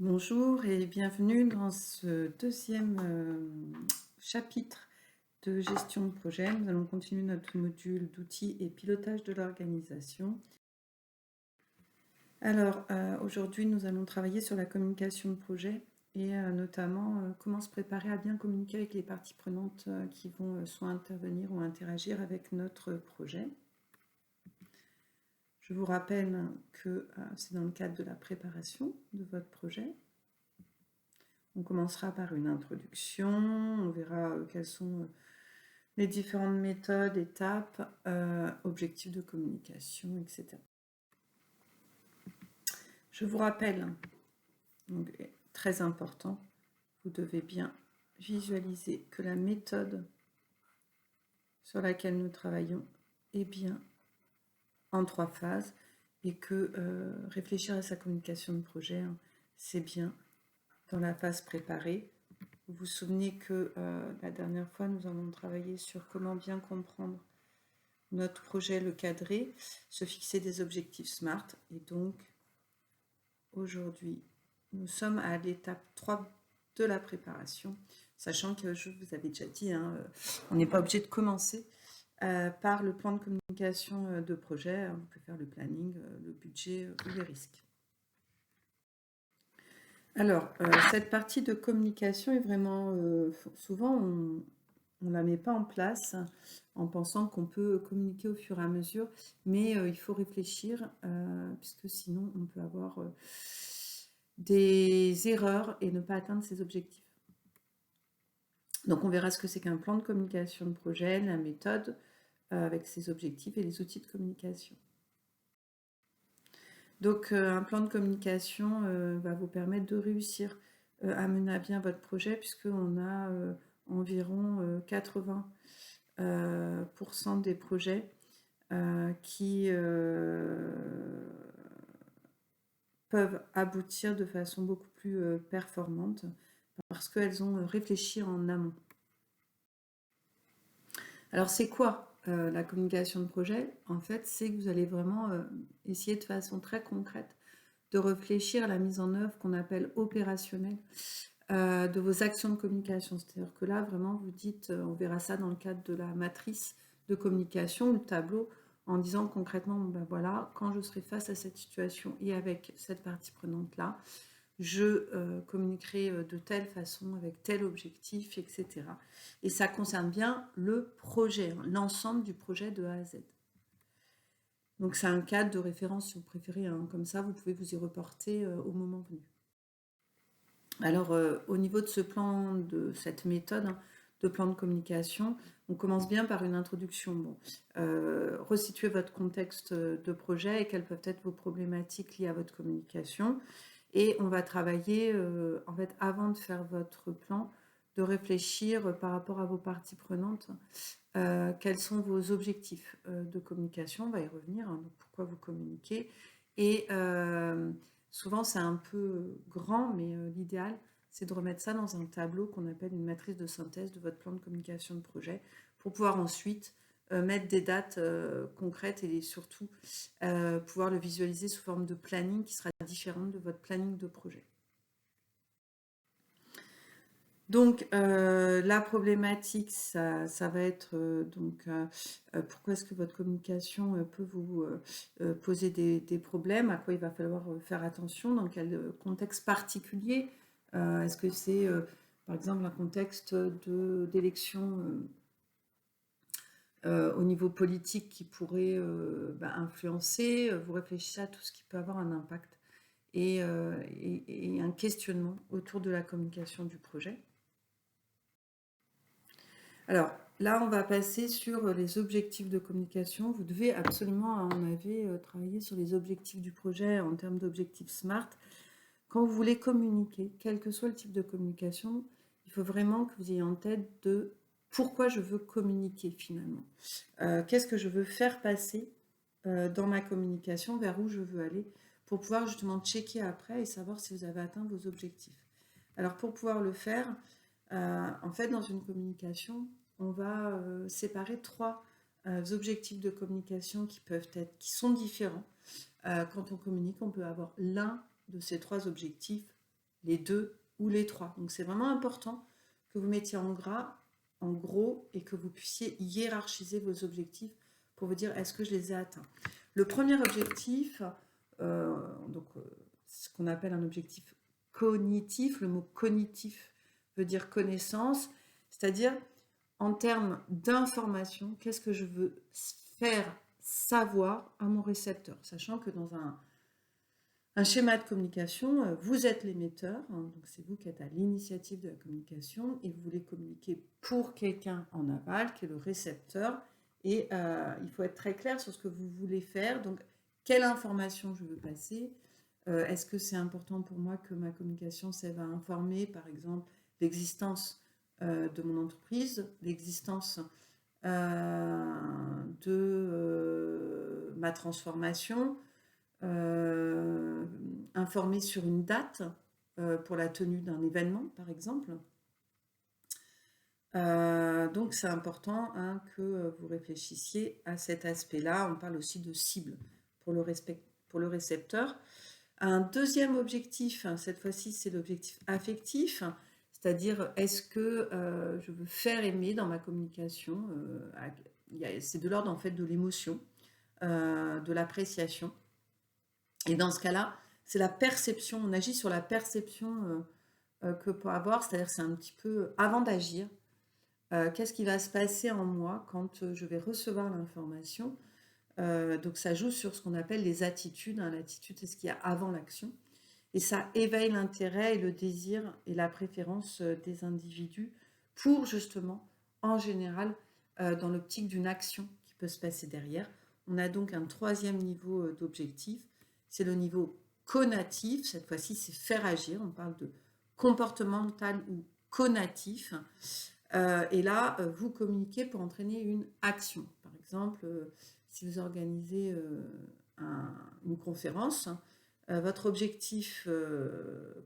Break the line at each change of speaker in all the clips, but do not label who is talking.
Bonjour et bienvenue dans ce deuxième chapitre de gestion de projet. Nous allons continuer notre module d'outils et pilotage de l'organisation. Alors, aujourd'hui, nous allons travailler sur la communication de projet et notamment comment se préparer à bien communiquer avec les parties prenantes qui vont soit intervenir ou interagir avec notre projet. Je vous rappelle que c'est dans le cadre de la préparation de votre projet. On commencera par une introduction, on verra quelles sont les différentes méthodes, étapes, objectifs de communication, etc. Je vous rappelle, donc, très important, vous devez bien visualiser que la méthode sur laquelle nous travaillons est bien en 3 phases et que réfléchir à sa communication de projet, c'est bien dans la phase préparée. Vous vous souvenez que la dernière fois, nous avons travaillé sur comment bien comprendre notre projet, le cadrer, se fixer des objectifs SMART. Et donc, aujourd'hui, nous sommes à l'étape 3 de la préparation, sachant que je vous avais déjà dit, on n'est pas obligé de commencer par le plan de communication de projet. On peut faire le planning, le budget ou les risques. Alors, cette partie de communication est vraiment, souvent, on ne la met pas en place en pensant qu'on peut communiquer au fur et à mesure, mais il faut réfléchir, puisque sinon on peut avoir des erreurs et ne pas atteindre ses objectifs. Donc on verra ce que c'est qu'un plan de communication de projet, la méthode avec ses objectifs et les outils de communication. Donc, un plan de communication va vous permettre de réussir à mener à bien votre projet, puisqu'on a environ 80% des projets qui peuvent aboutir de façon beaucoup plus performante parce qu'elles ont réfléchi en amont. Alors, c'est quoi la communication de projet? En fait, c'est que vous allez vraiment essayer de façon très concrète de réfléchir à la mise en œuvre qu'on appelle opérationnelle de vos actions de communication. C'est-à-dire que là, vraiment, vous dites, on verra ça dans le cadre de la matrice de communication, le tableau, en disant concrètement, ben voilà, quand je serai face à cette situation et avec cette partie prenante-là, je communiquerai de telle façon, avec tel objectif, etc. Et ça concerne bien le projet, l'ensemble du projet de A à Z. Donc c'est un cadre de référence si vous préférez, comme ça vous pouvez vous y reporter au moment venu. Alors au niveau de ce plan, de cette méthode de plan de communication, on commence bien par une introduction. Bon, resituer votre contexte de projet et quelles peuvent être vos problématiques liées à votre communication. Et on va travailler, en fait, avant de faire votre plan, de réfléchir par rapport à vos parties prenantes, quels sont vos objectifs de communication. On va y revenir, donc pourquoi vous communiquez. Et souvent, c'est un peu grand, mais l'idéal, c'est de remettre ça dans un tableau qu'on appelle une matrice de synthèse de votre plan de communication de projet pour pouvoir ensuite mettre des dates concrètes et surtout pouvoir le visualiser sous forme de planning qui sera différente de votre planning de projet. Donc, la problématique, ça va être pourquoi est-ce que votre communication peut vous poser des problèmes, à quoi il va falloir faire attention, dans quel contexte particulier. Est-ce que c'est, par exemple, un contexte d'élection au niveau politique qui pourrait influencer? Vous réfléchissez à tout ce qui peut avoir un impact et un questionnement autour de la communication du projet. Alors là, on va passer sur les objectifs de communication. Vous devez absolument, on avait travaillé sur les objectifs du projet en termes d'objectifs SMART. Quand vous voulez communiquer, quel que soit le type de communication, il faut vraiment que vous ayez en tête de pourquoi je veux communiquer finalement. Qu'est-ce que je veux faire passer dans ma communication, vers où je veux aller, pour pouvoir justement checker après et savoir si vous avez atteint vos objectifs. Alors pour pouvoir le faire, en fait, dans une communication, on va séparer 3 objectifs de communication qui sont différents. Quand on communique, on peut avoir l'un de ces 3 objectifs les deux ou les trois. Donc c'est vraiment important que vous mettiez en gras, en gros, et que vous puissiez hiérarchiser vos objectifs pour vous dire est-ce que je les ai atteints. Le premier objectif, ce qu'on appelle un objectif cognitif, le mot cognitif veut dire connaissance, c'est-à-dire en termes d'information, qu'est-ce que je veux faire savoir à mon récepteur, sachant que dans un schéma de communication, vous êtes l'émetteur, hein, donc c'est vous qui êtes à l'initiative de la communication et vous voulez communiquer pour quelqu'un en aval, qui est le récepteur, et il faut être très clair sur ce que vous voulez faire, donc quelle information je veux passer, est-ce que c'est important pour moi que ma communication serve à informer, par exemple, l'existence de mon entreprise, l'existence de ma transformation, informer sur une date pour la tenue d'un événement, par exemple. Donc c'est important hein, que vous réfléchissiez à cet aspect-là. On parle aussi de cible pour le récepteur. Un deuxième objectif, cette fois-ci c'est l'objectif affectif, c'est-à-dire est-ce que je veux faire aimer dans ma communication, c'est de l'ordre en fait de l'émotion, de l'appréciation. Et dans ce cas-là, c'est la perception, on agit sur la perception que peut avoir, c'est-à-dire c'est un petit peu avant d'agir, qu'est-ce qui va se passer en moi quand je vais recevoir l'information. Donc ça joue sur ce qu'on appelle les attitudes, hein. L'attitude, c'est ce qu'il y a avant l'action. Et ça éveille l'intérêt et le désir et la préférence des individus pour justement, en général, dans l'optique d'une action qui peut se passer derrière. On a donc un troisième niveau d'objectif, c'est le niveau conatif. Cette fois-ci, c'est faire agir. On parle de comportemental ou conatif. Et là, vous communiquez pour entraîner une action. Par exemple, si vous organisez une conférence, votre objectif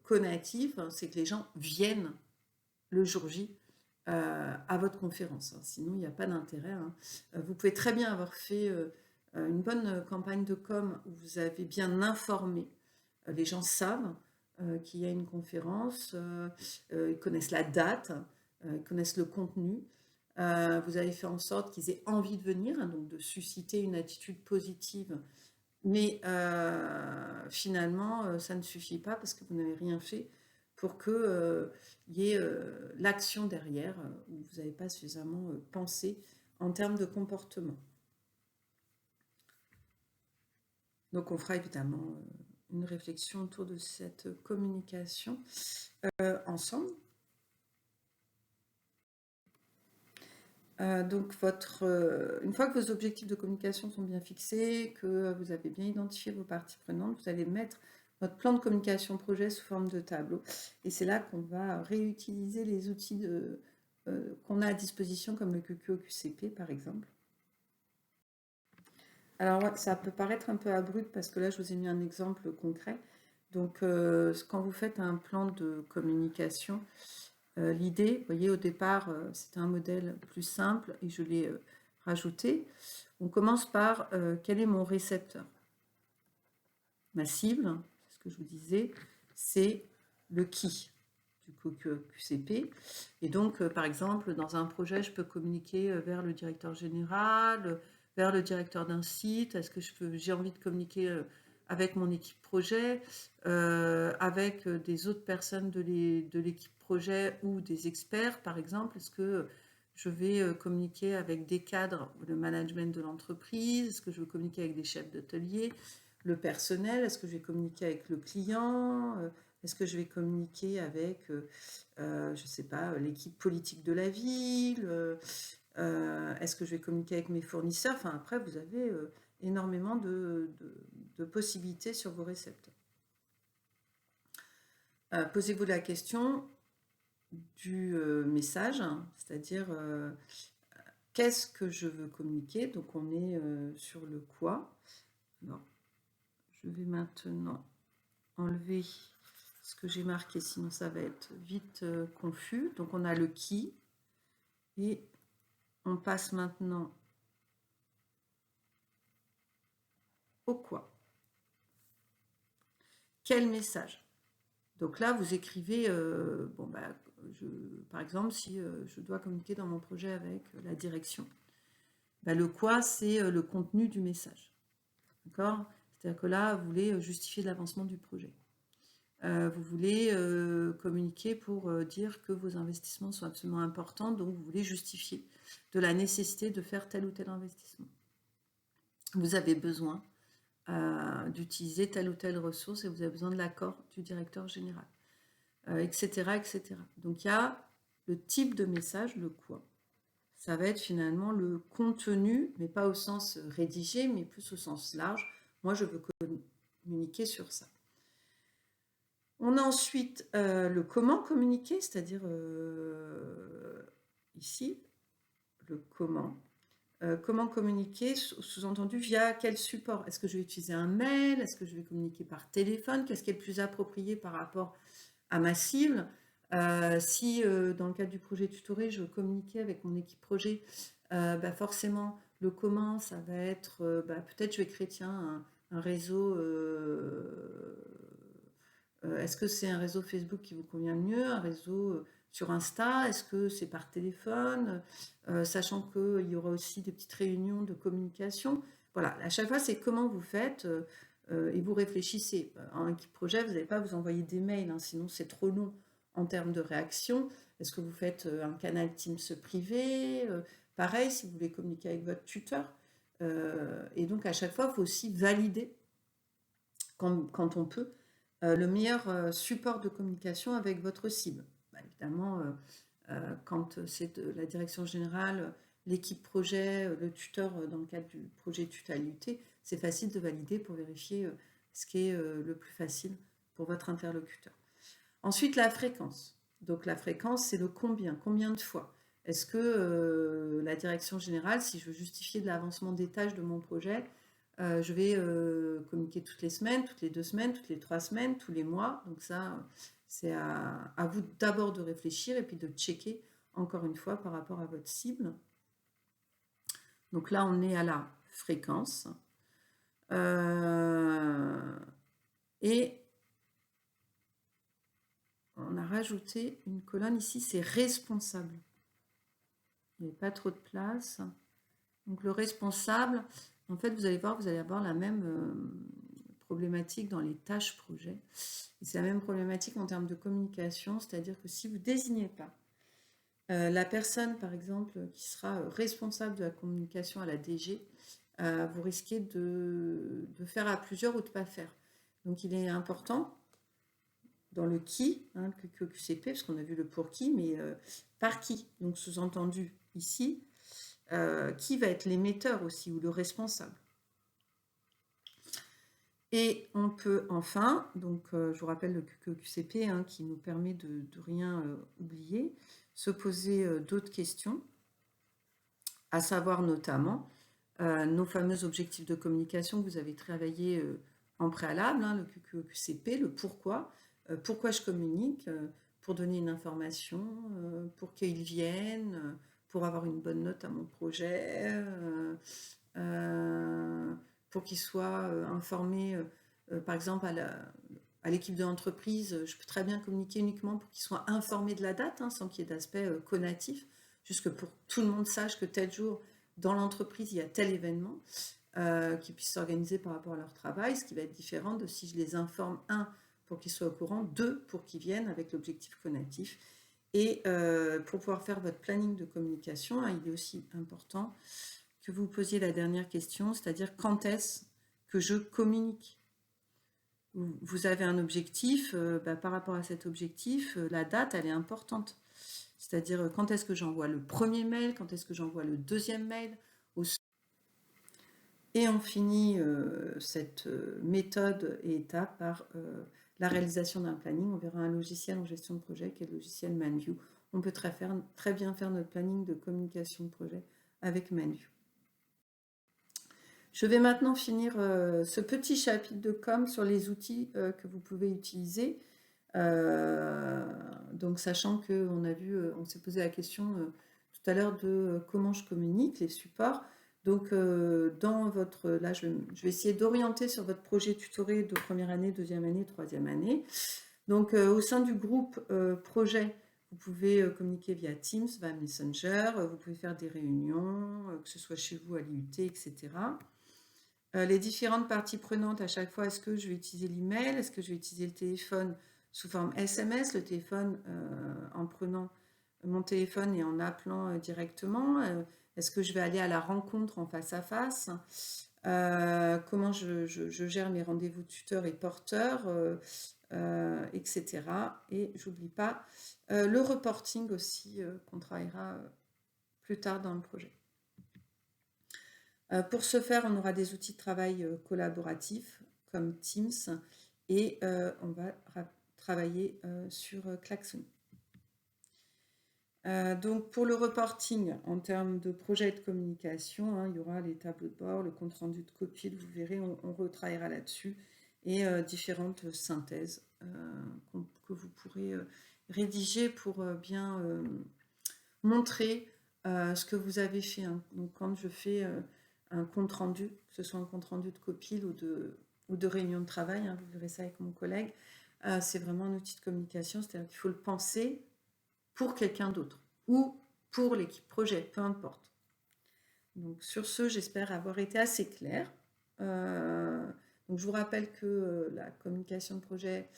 conatif, c'est que les gens viennent le jour J à votre conférence. Sinon, il n'y a pas d'intérêt. Vous pouvez très bien avoir fait une bonne campagne de com où vous avez bien informé. Les gens savent qu'il y a une conférence, ils connaissent la date, ils connaissent le contenu. Vous avez fait en sorte qu'ils aient envie de venir, hein, donc de susciter une attitude positive. Mais finalement, ça ne suffit pas parce que vous n'avez rien fait pour qu'il y ait l'action derrière, où vous n'avez pas suffisamment pensé en termes de comportement. Donc on fera évidemment une réflexion autour de cette communication ensemble. Donc une fois que vos objectifs de communication sont bien fixés, que vous avez bien identifié vos parties prenantes, vous allez mettre votre plan de communication projet sous forme de tableau. Et c'est là qu'on va réutiliser les outils qu'on a à disposition, comme le QQ au QCP par exemple. Alors ouais, ça peut paraître un peu abrupt parce que là je vous ai mis un exemple concret. Donc quand vous faites un plan de communication, l'idée, vous voyez, au départ, c'était un modèle plus simple et je l'ai rajouté. On commence par quel est mon récepteur? Ma cible, c'est ce que je vous disais, c'est le qui du QCP. Et donc, par exemple, dans un projet, je peux communiquer vers le directeur général, vers le directeur d'un site. Est-ce que j'ai envie de communiquer avec mon équipe projet, avec des autres personnes de l'équipe projet ou des experts, par exemple? Est-ce que je vais communiquer avec des cadres, le management de l'entreprise? Est-ce que je veux communiquer avec des chefs d'atelier, le personnel? Est-ce que je vais communiquer avec le client? Est-ce que je vais communiquer avec, je ne sais pas, l'équipe politique de la ville? Est-ce que je vais communiquer avec mes fournisseurs? Enfin, après, vous avez énormément de possibilités sur vos récepteurs. Posez-vous la question du message, c'est-à-dire qu'est-ce que je veux communiquer? Donc on est sur le quoi. Alors, je vais maintenant enlever ce que j'ai marqué, sinon ça va être vite confus. Donc on a le qui et on passe maintenant au quoi. Quel message? Donc là, vous écrivez, bon, bah, par exemple, si je dois communiquer dans mon projet avec la direction, bah, le quoi, c'est le contenu du message. D'accord? C'est-à-dire que là, vous voulez justifier l'avancement du projet. Vous voulez communiquer pour dire que vos investissements sont absolument importants, donc vous voulez justifier de la nécessité de faire tel ou tel investissement. Vous avez besoin d'utiliser telle ou telle ressource et vous avez besoin de l'accord du directeur général, etc., etc. Donc il y a le type de message, le quoi. Ça va être finalement le contenu, mais pas au sens rédigé, mais plus au sens large. Moi, je veux communiquer sur ça. On a ensuite le comment communiquer, c'est-à-dire ici, le comment. Comment communiquer, sous-entendu via quel support? Est-ce que je vais utiliser un mail? Est-ce que je vais communiquer par téléphone? Qu'est-ce qui est le plus approprié par rapport à ma cible? Si dans le cadre du projet tutoré, je veux communiquer avec mon équipe projet, bah forcément, le comment, ça va être, bah, peut-être je vais créer un réseau. Est-ce que c'est un réseau Facebook qui vous convient le mieux, un réseau sur Insta? Est-ce que c'est par téléphone? Sachant qu'il y aura aussi des petites réunions de communication. Voilà, à chaque fois, c'est comment vous faites et vous réfléchissez. En équipe projet, vous n'allez pas vous envoyer des mails, hein, sinon c'est trop long en termes de réaction. Est-ce que vous faites un canal Teams privé? Pareil, si vous voulez communiquer avec votre tuteur. Et donc, à chaque fois, il faut aussi valider quand on peut le meilleur support de communication avec votre cible. Bah, évidemment, quand c'est de la direction générale, l'équipe projet, le tuteur dans le cadre du projet tutalité, c'est facile de valider pour vérifier ce qui est le plus facile pour votre interlocuteur. Ensuite, la fréquence. Donc la fréquence, c'est le combien de fois. Est-ce que la direction générale, si je veux justifier de l'avancement des tâches de mon projet, je vais communiquer toutes les semaines, toutes les 2 semaines, toutes les 3 semaines, tous les mois. Donc ça, c'est à vous d'abord de réfléchir et puis de checker encore une fois par rapport à votre cible. Donc là, on est à la fréquence. Et on a rajouté une colonne ici, c'est responsable. Il n'y avait pas trop de place. Donc le responsable, en fait, vous allez voir, vous allez avoir la même problématique dans les tâches projets. Et c'est la même problématique en termes de communication, c'est-à-dire que si vous ne désignez pas la personne, par exemple, qui sera responsable de la communication à la DG, vous risquez de faire à plusieurs ou de ne pas faire. Donc il est important, dans le qui, hein, le QCP, parce qu'on a vu le pour qui, mais par qui. Donc sous-entendu ici, qui va être l'émetteur aussi, ou le responsable. Et on peut enfin, donc je vous rappelle le QCP hein, qui nous permet de rien oublier, se poser d'autres questions, à savoir notamment nos fameux objectifs de communication que vous avez travaillé en préalable, hein, le QCP, le pourquoi je communique, pour donner une information, pour qu'ils viennent, pour avoir une bonne note à mon projet, pour qu'ils soient informés, par exemple, à l'équipe de l'entreprise. Je peux très bien communiquer uniquement pour qu'ils soient informés de la date, hein, sans qu'il y ait d'aspect conatif, juste pour que tout le monde sache que tel jour, dans l'entreprise, il y a tel événement, qu'ils puissent s'organiser par rapport à leur travail, ce qui va être différent de si je les informe, pour qu'ils soient au courant, 2, pour qu'ils viennent avec l'objectif conatif. Et pour pouvoir faire votre planning de communication, hein, il est aussi important que vous posiez la dernière question, c'est-à-dire quand est-ce que je communique? Vous avez un objectif, par rapport à cet objectif, la date, elle est importante. C'est-à-dire quand est-ce que j'envoie le premier mail, quand est-ce que j'envoie le deuxième mail. Et on finit cette méthode et étape par la réalisation d'un planning. On verra un logiciel en gestion de projet qui est le logiciel ManView. On peut très bien faire notre planning de communication de projet avec ManView. Je vais maintenant finir ce petit chapitre de com sur les outils que vous pouvez utiliser. Donc sachant qu'on a vu, on s'est posé la question tout à l'heure de comment je communique, les supports. Donc dans votre, là je vais essayer d'orienter sur votre projet tutoré de première année, deuxième année, troisième année. Donc, au sein du groupe projet, vous pouvez communiquer via Teams, via Messenger, vous pouvez faire des réunions, que ce soit chez vous à l'IUT, etc. Les différentes parties prenantes, à chaque fois, est-ce que je vais utiliser l'email, est-ce que je vais utiliser le téléphone sous forme SMS, le téléphone en prenant mon téléphone et en appelant directement, est-ce que je vais aller à la rencontre en face à face, comment je gère mes rendez-vous tuteurs et porteurs, etc. Et j'oublie pas le reporting aussi qu'on travaillera plus tard dans le projet. Pour ce faire, on aura des outils de travail collaboratifs comme Teams et on va travailler sur Klaxon. Donc pour le reporting, en termes de projet de communication, hein, il y aura les tableaux de bord, le compte-rendu de copie, vous verrez, on retravaillera là-dessus, et différentes synthèses que vous pourrez rédiger pour bien montrer ce que vous avez fait. Hein. Donc quand je fais un compte-rendu, que ce soit un compte-rendu de copie ou de réunion de travail, hein, vous verrez ça avec mon collègue, c'est vraiment un outil de communication, c'est-à-dire qu'il faut le penser pour quelqu'un d'autre ou pour l'équipe projet, peu importe. Donc sur ce, j'espère avoir été assez claire. Donc je vous rappelle que la communication de projet,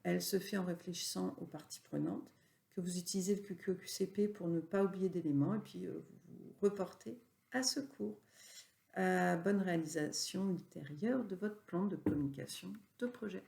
elle se fait en réfléchissant aux parties prenantes, que vous utilisez le QQCP pour ne pas oublier d'éléments et puis vous vous reportez à ce cours. Bonne réalisation ultérieure de votre plan de communication de projet.